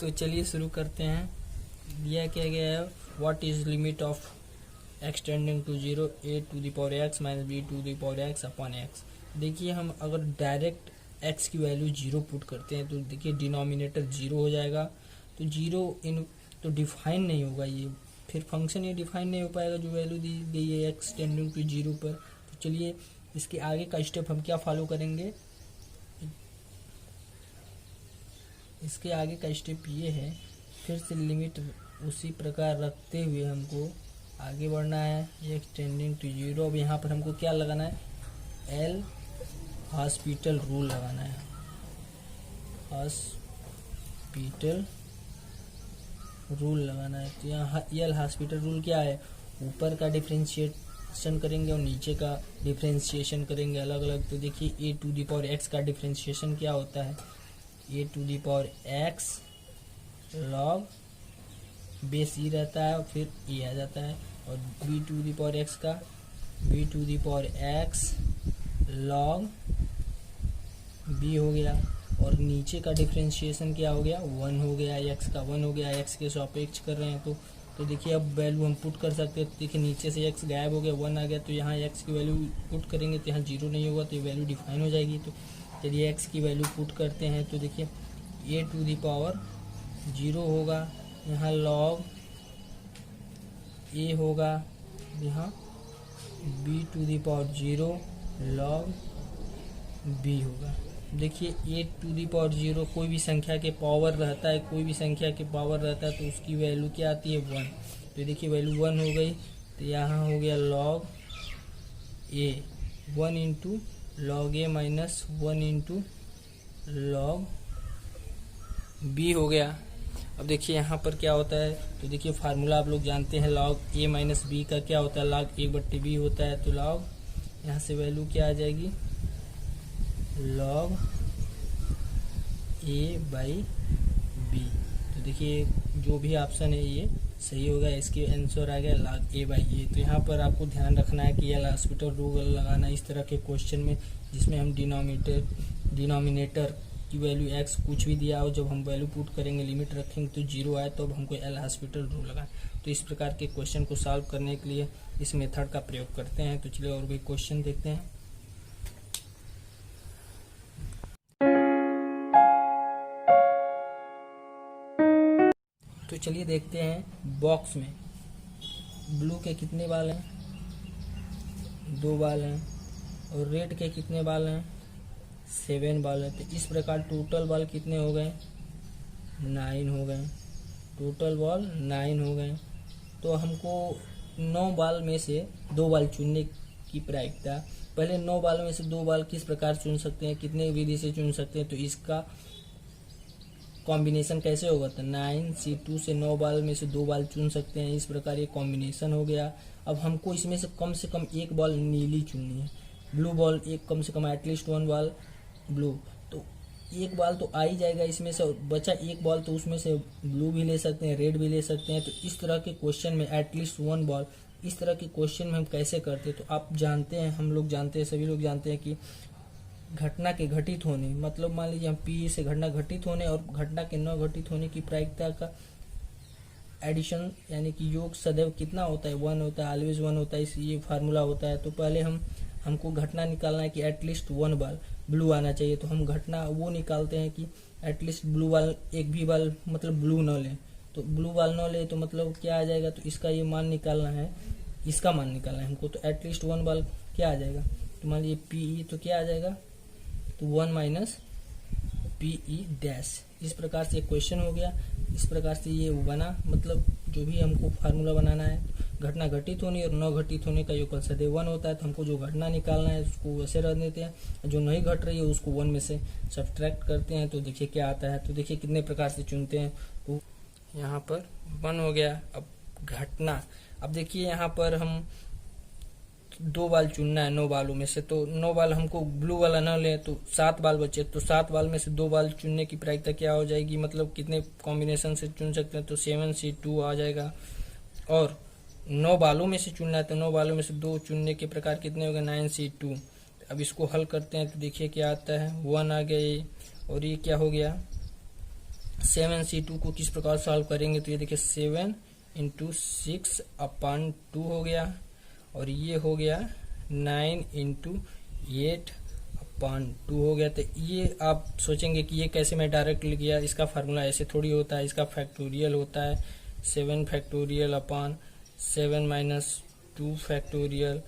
तो चलिए शुरू करते हैं। दिया क्या गया है, what is limit of x tending to zero a to the power x minus b to the power x upon x. देखिए हम अगर डायरेक्ट एक्स की वैल्यू जीरो पुट करते हैं तो देखिए डिनोमिनेटर जीरो हो जाएगा। तो जीरो इन तो डिफाइन नहीं होगा, ये फिर फंक्शन ये डिफाइन नहीं हो पाएगा जो वैल्यू दी गई है एक्स टेंडिंग टू जीरो पर। तो चलिए इसके आगे का स्टेप हम क्या फॉलो करेंगे। इसके आगे का स्टेप ये है, फिर से लिमिट उसी प्रकार रखते हुए हमको आगे बढ़ना है। ये एक्सटेंडिंग टू जीरो। अब यहाँ पर हमको क्या लगाना है, एल हॉस्पिटल रूल लगाना है। हॉस्पिटल रूल लगाना है। तो यहाँ एल हॉस्पिटल रूल क्या है, ऊपर का डिफ्रेंशिएशन करेंगे और नीचे का डिफ्रेंशिएशन करेंगे अलग अलग। तो देखिए ए टू द पावर एक्स का डिफ्रेंशिएशन क्या होता है, A to the power X log base E रहता है और फिर ए आ जाता है। और B to the power X का B to the power X log B हो गया। और नीचे का डिफ्रेंशिएशन क्या हो गया, वन हो गया, एक्स का वन हो गया। एक्स के सापेक्ष कर रहे हैं तो देखिए अब वैल्यू हम पुट कर सकते हैं। तो देखिए नीचे से एक्स गायब हो गया, वन आ गया। तो यहाँ एक्स की वैल्यू पुट करेंगे तो यहाँ जीरो नहीं होगा, तो ये वैल्यू डिफाइन हो जाएगी। तो चलिए एक्स की वैल्यू पुट करते हैं। तो देखिए ए टू द पावर जीरो होगा, यहाँ लॉग ए होगा, यहाँ b to the power zero log b होगा। देखिए ए टू द पावर जीरो कोई भी संख्या के पावर रहता है, कोई भी संख्या के पावर रहता है तो उसकी वैल्यू क्या आती है, वन। तो देखिए वैल्यू वन हो गई। तो यहाँ हो गया log a, one into log a minus one into log B हो गया। अब देखिए यहाँ पर क्या होता है, तो देखिए फार्मूला आप लोग जानते हैं, लॉग ए माइनस बी का क्या होता है, लॉग ए बट्टे बी होता है। तो लॉग यहाँ से वैल्यू क्या आ जाएगी, लॉग ए बाई बी। तो देखिए जो भी ऑप्शन है ये सही होगा, इसके आंसर आ गया लॉग ए बाई ए। तो यहाँ पर आपको ध्यान रखना है कि एल हॉस्पिटल रूल लगाना इस तरह के क्वेश्चन में जिसमें हम डिनोमिनेटर की वैल्यू एक्स कुछ भी दिया हो, जब हम वैल्यू पुट करेंगे लिमिट रखेंगे तो जीरो आए तो अब हमको एल हॉस्पिटल रूल लगाए। तो इस प्रकार के क्वेश्चन को सॉल्व करने के लिए इस मेथड का प्रयोग करते हैं। तो चलिए और भी क्वेश्चन देखते हैं। तो चलिए देखते हैं बॉक्स में ब्लू के कितने बाल हैं, दो बाल हैं। और रेड के कितने बाल हैं, 7 बाल हैं। तो इस प्रकार टोटल बाल कितने हो गए, 9 हो गए। टोटल बॉल 9 हो गए। तो हमको 9 बाल में से 2 बाल चुनने की प्रायिकता। पहले 9 बालों में से 2 बाल किस प्रकार चुन सकते हैं, कितने विधि से चुन सकते हैं, तो इसका कॉम्बिनेशन कैसे होगा। तो 9C2 से 9 बाल में से 2 बाल चुन सकते हैं। इस प्रकार ये कॉम्बिनेशन हो गया। अब हमको इसमें से कम एक बॉल नीली चुननी है, ब्लू बॉल एक कम से कम एटलीस्ट 1 बॉल ब्लू। तो एक बॉल तो आ ही जाएगा इसमें से, बचा एक बॉल तो उसमें से ब्लू भी ले सकते हैं, रेड भी ले सकते हैं। तो इस तरह के क्वेश्चन में एटलीस्ट 1 बॉल, इस तरह के क्वेश्चन में हम कैसे करते हैं। तो आप जानते हैं, हम लोग जानते हैं, सभी लोग जानते हैं कि घटना के घटित होने, मतलब मान लीजिए हम पी से घटना घटित होने और घटना के न घटित होने की प्रायिकता का एडिशन यानी कि योग सदैव कितना होता है, 1 होता है, ऑलवेज 1 होता है। इस ये फार्मूला होता है। तो पहले हमको घटना निकालना है कि एटलीस्ट 1 बाल ब्लू आना चाहिए। तो हम घटना वो निकालते हैं कि एटलीस्ट ब्लू बाल एक भी बाल मतलब ब्लू न ले। तो ब्लू बाल न ले तो मतलब क्या आ जाएगा, तो इसका ये मान निकालना है, इसका मान निकालना है हमको। तो एटलीस्ट 1 बाल क्या आ जाएगा, तो मान लीजिए पी तो क्या आ जाएगा, तो 1 माइनस पी ई डैश। इस प्रकार से क्वेश्चन हो गया। इस प्रकार से ये बना, मतलब जो भी हमको फार्मूला बनाना है, घटना घटित होने और न घटित होने का योगफल सदैव 1 होता है। तो हमको जो घटना निकालना है उसको वैसे रख देते हैं, जो नहीं घट रही है उसको 1 में से सब्ट्रैक्ट करते हैं। तो देखिए क्या आता है। तो देखिए कितने प्रकार से चुनते हैं। तो यहाँ पर 1 हो गया। अब घटना, अब देखिए यहाँ पर हम 2 बाल चुनना है 9 बालों में से। तो 9 बाल हमको ब्लू वाला न ले तो 7 बाल बचे। तो 7 बाल में से 2 बाल चुनने की प्रायिकता क्या हो जाएगी, मतलब कितने कॉम्बिनेशन से चुन सकते हैं, तो 7C2 आ जाएगा। और 9 बालों में से चुनना है तो 9 बालों में से 2 चुनने के प्रकार कितने हो गए, 9C2। अब इसको हल करते हैं तो देखिए क्या आता है, 1 आ गया ये, और ये क्या हो गया 7c2 को किस प्रकार सॉल्व करेंगे, तो ये देखिए 7 इंटू 6/2 हो गया, और ये हो गया 9 इंटू 8/2 हो गया। तो ये आप सोचेंगे कि ये कैसे मैं डायरेक्ट लिख गया, इसका फार्मूला ऐसे थोड़ी होता है, इसका फैक्टोरियल होता है 7 फैक्टोरियल अपॉन 7 माइनस 2 फैक्टोरियल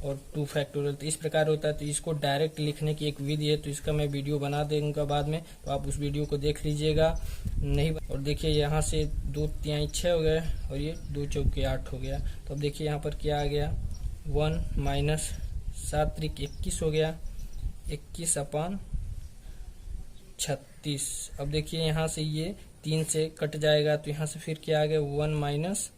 और 2 फैक्टोरियल, तो इस प्रकार होता है। तो इसको डायरेक्ट लिखने की एक विधि है, तो इसका मैं वीडियो बना दूंगा बाद में, तो आप उस वीडियो को देख लीजिएगा। नहीं, और देखिए यहाँ से 2 तिहाई 6 हो गया, और ये 2 चौके 8 हो गया। तो अब देखिए यहाँ पर क्या आ गया, 1 माइनस 7 त्रिक 21 हो गया, 21/36। अब देखिए यहाँ से ये 3 से कट जाएगा, तो यहाँ से फिर क्या आ गया, 1 माइनस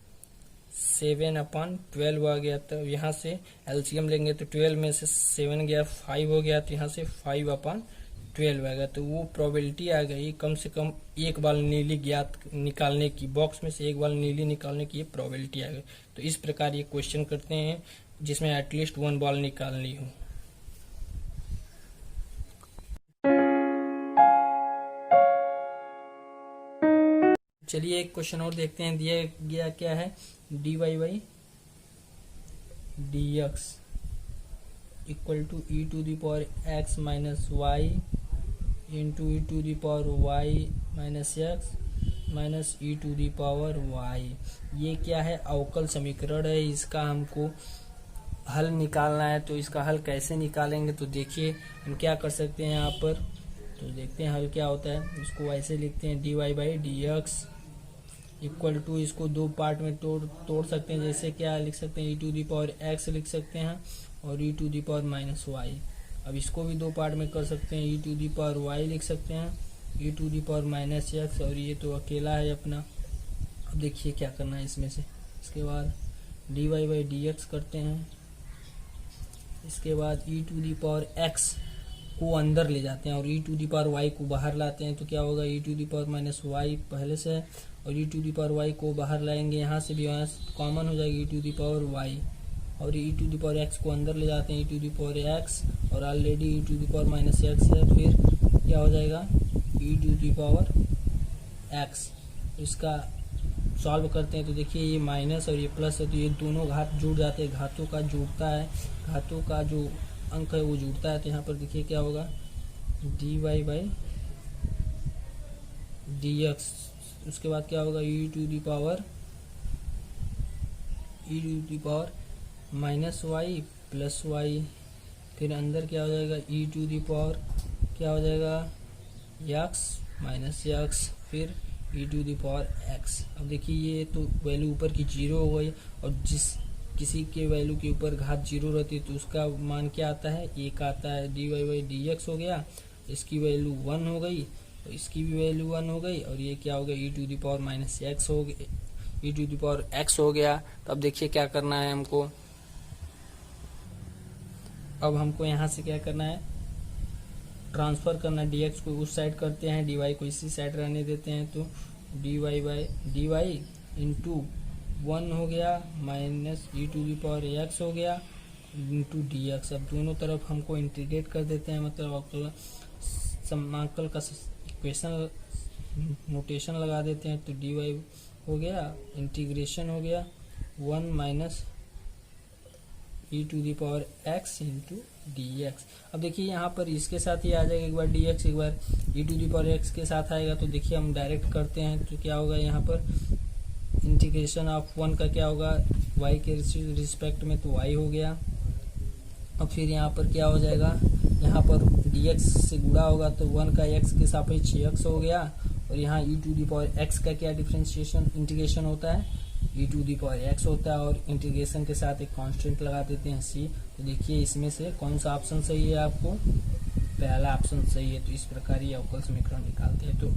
7/12 आ गया। तो यहाँ से एलसीएम लेंगे तो 12 में से 7 गया 5 हो गया, तो यहाँ से 5/12 आ गया। तो वो प्रोबेबिलिटी आ गई कम से कम एक बाल नीली ज्ञात निकालने की, बॉक्स में से एक बाल नीली निकालने की ये प्रोबेबिलिटी आ गई। तो इस प्रकार ये क्वेश्चन करते हैं जिसमें एटलीस्ट 1 बॉल निकालनी हो। चलिए एक क्वेश्चन और देखते हैं। दिया गया क्या है, dy by dx equal to e to the power x minus y into e to the power y minus x minus e to the power y। ये क्या है, अवकल समीकरण है, इसका हमको हल निकालना है। तो इसका हल कैसे निकालेंगे, तो देखिए हम क्या कर सकते हैं यहाँ पर, तो देखते हैं हल क्या होता है। इसको ऐसे लिखते हैं dy by dx equal to, इसको 2 पार्ट में तोड़ सकते हैं, जैसे क्या लिख सकते हैं, e to the power x लिख सकते हैं और e to the power minus y. अब इसको भी 2 पार्ट में कर सकते हैं, e to the power y लिख सकते हैं, e to the power minus x, और ये तो अकेला है अपना। अब देखिए क्या करना है इसमें से, इसके बाद dy बाई dx करते हैं, इसके बाद e to the power x को अंदर ले जाते हैं और e to the power y को बाहर लाते हैं। तो क्या होगा, e to the power minus y पहले से है, और e to the power y को बाहर लाएंगे, यहाँ से भी यहाँ कॉमन हो जाएगी e to the power y, और e to the power x को अंदर ले जाते हैं, e to the power x, और already e to the power minus x है, फिर क्या हो जाएगा e to the power x। इसका सॉल्व करते हैं तो देखिए ये माइनस और ये प्लस है, तो ये दोनों घात जुड़ जाते हैं, घातों का जुड़ता है, घातों का जो अंक है वो जुड़ता है। तो यहाँ पर देखिए क्या होगा, dy बाई dx, उसके बाद क्या होगा e to the power minus y plus y, फिर अंदर क्या हो जाएगा e टू दी पावर क्या हो जाएगा x माइनस x, फिर e to the power x। अब देखिए ये तो वैल्यू ऊपर की 0 हो गई, और जिस किसी के वैल्यू के ऊपर घात 0 रहती है तो उसका मान क्या आता है, 1 आता है। dy बाई dx हो गया, इसकी वैल्यू 1 हो गई, तो इसकी भी वैल्यू 1 हो गई, और ये क्या हो गया e to the power minus x हो गया, e to the power x हो गया। तो अब देखिए क्या करना है हमको, अब हमको यहाँ से क्या करना है, ट्रांसफर करना है, dx को उस साइड करते हैं, dy को इसी साइड रहने देते हैं। तो dy बाई dy इंटू 1 हो गया minus e to the power x हो गया इंटू dx। अब दोनों तरफ हमको इंटीग्रेट कर देते हैं, मतलब समाकल का इक्वेशन नोटेशन लगा देते हैं। तो dy हो गया, इंटीग्रेशन हो गया 1 minus e to the power x into dx। अब देखिए यहाँ पर इसके साथ ही आ जाएगा, एक बार dx एक बार e to the power x के साथ आएगा। तो देखिए हम डायरेक्ट करते हैं, तो क्या होगा यहाँ पर इंटीग्रेशन ऑफ 1 का क्या होगा y के रिस्पेक्ट में, तो y हो गया। अब फिर यहाँ पर क्या हो जाएगा, यहाँ पर dx से गुणा होगा तो 1 का x के सापेक्ष x हो गया, और यहाँ e to the power x का क्या डिफरेंशिएशन इंटीग्रेशन होता है, e to the power x होता है, और इंटीग्रेशन के साथ एक कांस्टेंट लगा देते हैं c। तो देखिए इसमें से कौन सा ऑप्शन सही है, आपको पहला ऑप्शन सही है। तो इस प्रकार ये अवकल समीकरण निकालते हैं। तो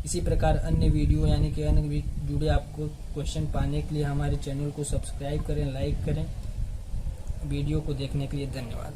इसी प्रकार अन्य वीडियो यानी कि अन्य जुड़े आपको क्वेश्चन पाने के लिए हमारे चैनल को सब्सक्राइब करें, लाइक करें। वीडियो को देखने के लिए धन्यवाद।